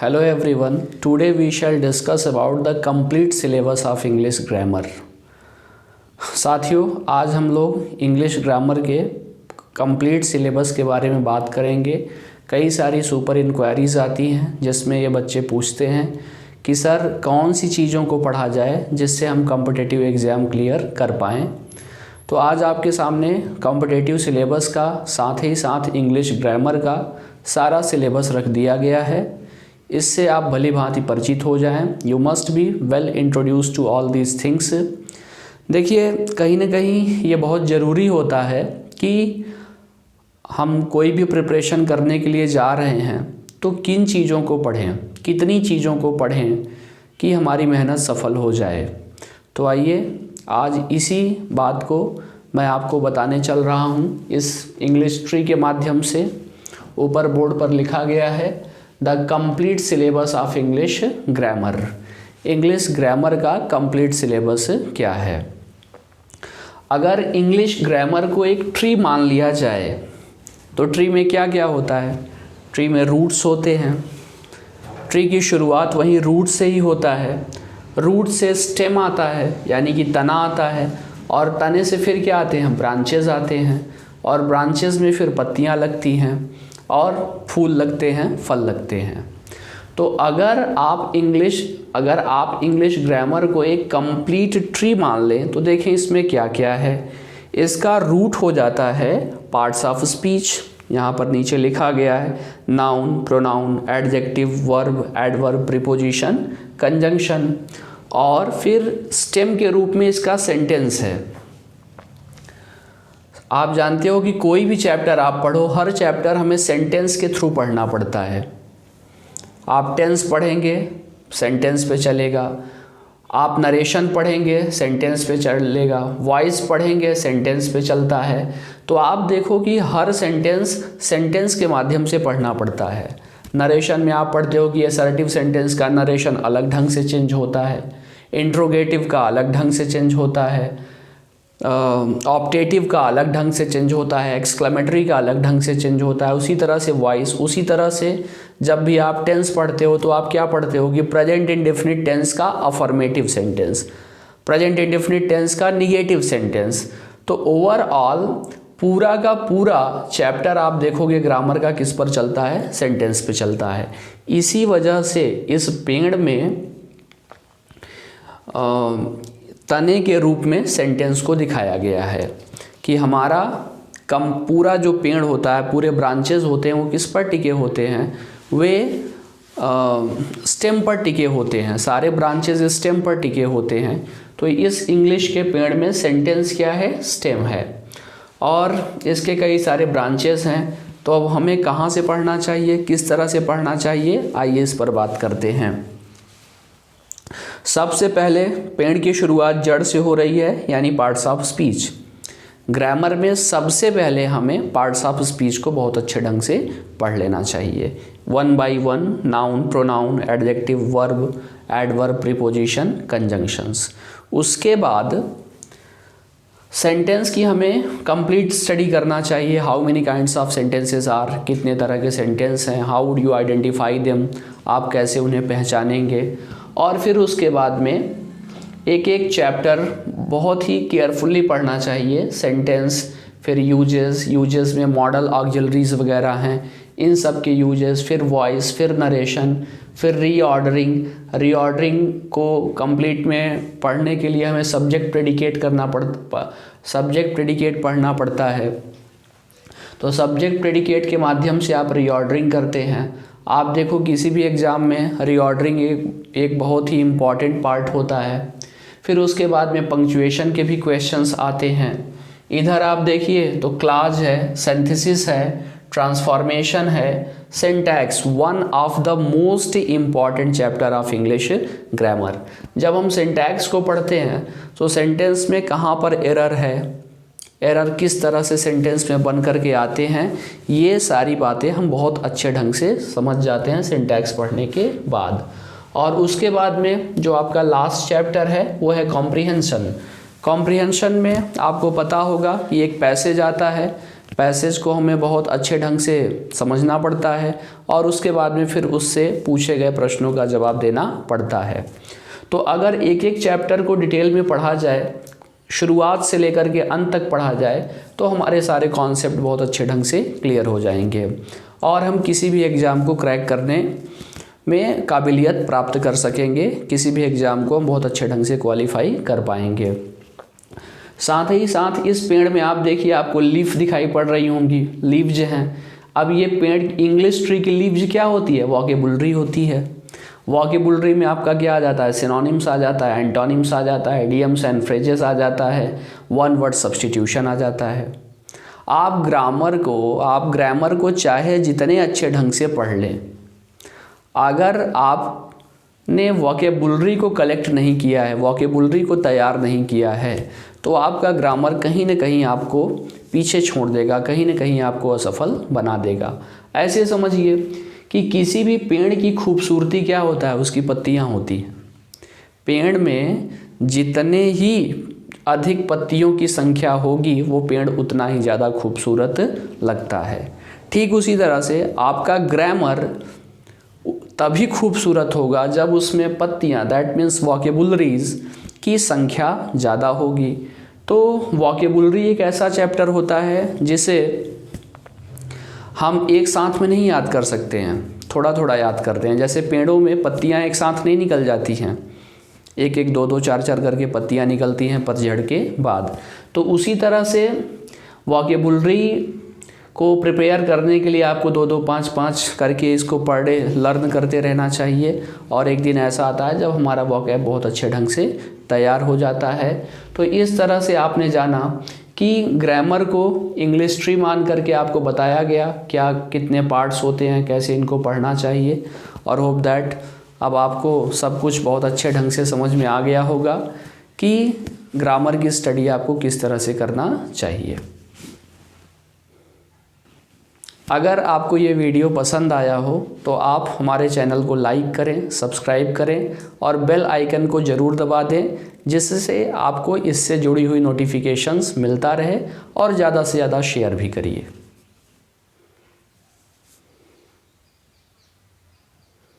Hello everyone. Today we shall discuss about the complete syllabus of English grammar. साथियों, आज हम लोग English grammar के कंप्लीट सिलेबस के बारे में बात करेंगे। कई सारी सुपर इंक्वायरीज आती हैं जिसमें ये बच्चे पूछते हैं कि सर कौन सी चीज़ों को पढ़ा जाए जिससे हम कॉम्पिटिटिव एग्ज़ाम क्लियर कर पाएँ। तो आज आपके सामने कॉम्पिटिटिव सिलेबस का साथ ही साथ इंग्लिश ग्रामर का सारा सिलेबस रख दिया गया है। इससे आप भली भांति परिचित हो जाएं। You must be well introduce to all these things. देखिए, कहीं ना कहीं ये बहुत ज़रूरी होता है कि हम कोई भी प्रिपरेशन करने के लिए जा रहे हैं तो किन चीज़ों को पढ़ें, कितनी चीज़ों को पढ़ें कि हमारी मेहनत सफल हो जाए। तो आइए आज इसी बात को मैं आपको बताने चल रहा हूँ। इस इंग्लिश ट्री के माध्यम से ऊपर बोर्ड पर लिखा गया है the complete syllabus of English grammar. English grammar का कंप्लीट सिलेबस क्या है। अगर इंग्लिश ग्रामर को एक ट्री मान लिया जाए तो ट्री में क्या क्या होता है। ट्री में रूट्स होते हैं। ट्री की शुरुआत वहीं रूट से ही होता है। रूट से स्टेम आता है यानी कि तना आता है, और तने से फिर क्या आते हैं, ब्रांचेस आते हैं, और ब्रांचेस में फिर पत्तियां लगती हैं और फूल लगते हैं, फल लगते हैं। तो अगर आप इंग्लिश ग्रामर को एक कंप्लीट ट्री मान लें तो देखें इसमें क्या क्या है। इसका रूट हो जाता है पार्ट्स ऑफ स्पीच। यहाँ पर नीचे लिखा गया है noun, pronoun, adjective, verb, adverb, preposition, conjunction, और फिर स्टेम के रूप में इसका सेंटेंस है। आप जानते हो कि कोई भी चैप्टर आप पढ़ो, हर चैप्टर हमें सेंटेंस के थ्रू पढ़ना पड़ता है। आप टेंस पढ़ेंगे, सेंटेंस पे चलेगा। आप नरेशन पढ़ेंगे, सेंटेंस पे चलेगा। वॉइस पढ़ेंगे, सेंटेंस पे चलता है। तो आप देखो कि हर सेंटेंस के माध्यम से पढ़ना पड़ता है। नरेशन में आप पढ़ते हो कि असर्टिव सेंटेंस का नरेशन अलग ढंग से चेंज होता है, इंट्रोगेटिव का अलग ढंग से चेंज होता है, ऑप्टेटिव का अलग ढंग से चेंज होता है, एक्सक्लेमेटरी का अलग ढंग से चेंज होता है। उसी तरह से वॉइस, उसी तरह से जब भी आप टेंस पढ़ते हो तो आप क्या पढ़ते हो कि प्रेजेंट इंडेफिनिट टेंस का affirmative sentence, present indefinite tense का निगेटिव सेंटेंस। तो ओवरऑल पूरा का पूरा चैप्टर आप देखोगे ग्रामर का किस पर चलता है, सेंटेंस पे चलता है। इसी वजह से इस पेड़ में तने के रूप में सेंटेंस को दिखाया गया है कि हमारा पूरा जो पेड़ होता है, पूरे ब्रांचेस होते हैं, वो किस पर टिके होते हैं, वे स्टेम पर टिके होते हैं। सारे ब्रांचेस स्टेम पर टिके होते हैं। तो इस इंग्लिश के पेड़ में सेंटेंस क्या है, स्टेम है, और इसके कई सारे ब्रांचेस हैं। तो अब हमें कहाँ से पढ़ना चाहिए, किस तरह से पढ़ना चाहिए, आइए इस पर बात करते हैं। सबसे पहले पेड़ की शुरुआत जड़ से हो रही है यानी पार्ट्स ऑफ स्पीच। ग्रामर में सबसे पहले हमें पार्ट्स ऑफ स्पीच को बहुत अच्छे ढंग से पढ़ लेना चाहिए। 1 by 1 noun, pronoun, adjective, verb, adverb, preposition, conjunctions. उसके बाद सेंटेंस की हमें कंप्लीट स्टडी करना चाहिए। How many kinds of sentences are, कितने तरह के सेंटेंस हैं, how would you identify them, आप कैसे उन्हें पहचानेंगे। और फिर उसके बाद में एक एक चैप्टर बहुत ही केयरफुली पढ़ना चाहिए। सेंटेंस, फिर यूजेस में मॉडल ऑक्सिलरीज वगैरह हैं, इन सब के यूजेस, फिर वॉइस, फिर नरेशन, फिर रीऑर्डरिंग को कंप्लीट में पढ़ने के लिए हमें सब्जेक्ट प्रेडिकेट पढ़ना पड़ता है। तो सब्जेक्ट प्रेडिकेट के माध्यम से आप रीऑर्डरिंग करते हैं। आप देखो किसी भी एग्ज़ाम में रीऑर्डरिंग एक बहुत ही इम्पॉर्टेंट पार्ट होता है। फिर उसके बाद में पंक्चुएशन के भी क्वेश्चंस आते हैं। इधर आप देखिए तो क्लाज है, सिंथेसिस है, ट्रांसफॉर्मेशन है, syntax, one of the most important chapter of English grammar. जब हम सिंटैक्स को पढ़ते हैं तो सेंटेंस में कहाँ पर एरर है, एरर किस तरह से सेंटेंस में बन करके आते हैं, ये सारी बातें हम बहुत अच्छे ढंग से समझ जाते हैं सिंटैक्स पढ़ने के बाद। और उसके बाद में जो आपका लास्ट चैप्टर है वो है कॉम्प्रिहेंशन। कॉम्प्रिहेंशन में आपको पता होगा कि एक पैसेज आता है पैसेज को हमें बहुत अच्छे ढंग से समझना पड़ता है और उसके बाद में फिर उससे पूछे गए प्रश्नों का जवाब देना पड़ता है। तो अगर एक एक चैप्टर को डिटेल में पढ़ा जाए, शुरुआत से लेकर के अंत तक पढ़ा जाए, तो हमारे सारे कॉन्सेप्ट बहुत अच्छे ढंग से क्लियर हो जाएंगे और हम किसी भी एग्ज़ाम को क्रैक करने में काबिलियत प्राप्त कर सकेंगे, किसी भी एग्ज़ाम को हम बहुत अच्छे ढंग से क्वालिफाई कर पाएंगे। साथ ही साथ इस पेड़ में आप देखिए, आपको लीफ दिखाई पड़ रही होंगी, लीव्स हैं। अब ये पेड़, इंग्लिश ट्री की लीव्स क्या होती है? वोकेबुलरी होती है। वोकेबुलरी में आपका क्या आ जाता है? सिनोनिम्स आ जाता है, एंटोनिम्स आ जाता है, इडियम्स एंड फ्रेजेस आ जाता है, वन वर्ड सब्स्टिट्यूशन आ जाता है। आप ग्रामर को चाहे जितने अच्छे ढंग से पढ़ लें, अगर आपने वोकेबुलरी को कलेक्ट नहीं किया है, वोकेबुलरी को तैयार नहीं किया है, तो आपका ग्रामर कहीं ना कहीं आपको पीछे छोड़ देगा, कहीं ना कहीं आपको असफल बना देगा। ऐसे समझिए कि किसी भी पेड़ की खूबसूरती क्या होता है? उसकी पत्तियां होती हैं। पेड़ में जितने ही अधिक पत्तियों की संख्या होगी, वो पेड़ उतना ही ज़्यादा खूबसूरत लगता है। ठीक उसी तरह से आपका ग्रामर तभी खूबसूरत होगा जब उसमें पत्तियां, दैट मीन्स वोकेबुलरीज की संख्या ज़्यादा होगी। तो वोकेबुलरी एक ऐसा चैप्टर होता है जिसे हम एक साथ में नहीं याद कर सकते हैं, थोड़ा थोड़ा याद करते हैं। जैसे पेड़ों में पत्तियां एक साथ नहीं निकल जाती हैं, एक एक दो दो चार चार करके पत्तियां निकलती हैं पतझड़ के बाद। तो उसी तरह से वोकेबुलरी को प्रिपेयर करने के लिए आपको दो दो पाँच पाँच करके इसको पर डे लर्न करते रहना चाहिए। और एक दिन ऐसा आता है जब हमारा वोकैब बहुत अच्छे ढंग से तैयार हो जाता है। तो इस तरह से आपने जाना कि ग्रामर को इंग्लिश ट्री मान करके आपको बताया गया क्या कितने पार्ट्स होते हैं, कैसे इनको पढ़ना चाहिए। और होप दैट अब आपको सब कुछ बहुत अच्छे ढंग से समझ में आ गया होगा कि ग्रामर की स्टडी आपको किस तरह से करना चाहिए। अगर आपको ये वीडियो पसंद आया हो तो आप हमारे चैनल को लाइक करें, सब्सक्राइब करें और बेल आइकन को ज़रूर दबा दें, जिससे आपको इससे जुड़ी हुई नोटिफिकेशंस मिलता रहे। और ज़्यादा से ज़्यादा शेयर भी करिए।